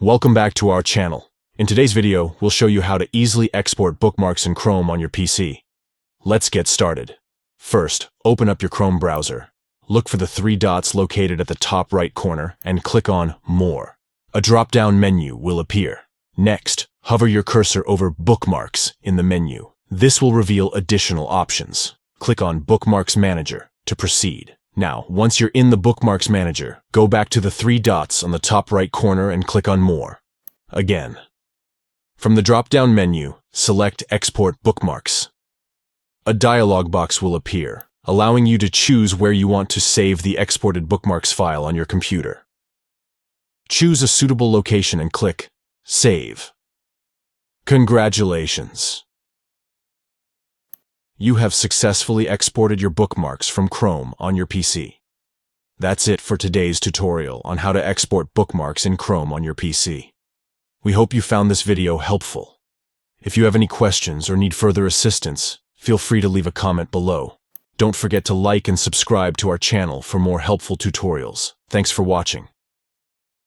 Welcome back to our channel. In today's video, we'll show you how to easily export bookmarks in Chrome on your PC. Let's get started. First, open up your Chrome browser. Look for the three dots located at the top right corner and click on More. A drop-down menu will appear. Next, hover your cursor over Bookmarks in the menu. This will reveal additional options. Click on Bookmarks Manager to proceed. Now, once you're in the Bookmarks Manager, go back to the three dots on the top right corner and click on More. Again. From the drop-down menu, select Export Bookmarks. A dialog box will appear, allowing you to choose where you want to save the exported bookmarks file on your computer. Choose a suitable location and click Save. Congratulations! You have successfully exported your bookmarks from Chrome on your PC. That's it for today's tutorial on how to export bookmarks in Chrome on your PC. We hope you found this video helpful. If you have any questions or need further assistance, feel free to leave a comment below. Don't forget to like and subscribe to our channel for more helpful tutorials. Thanks for watching.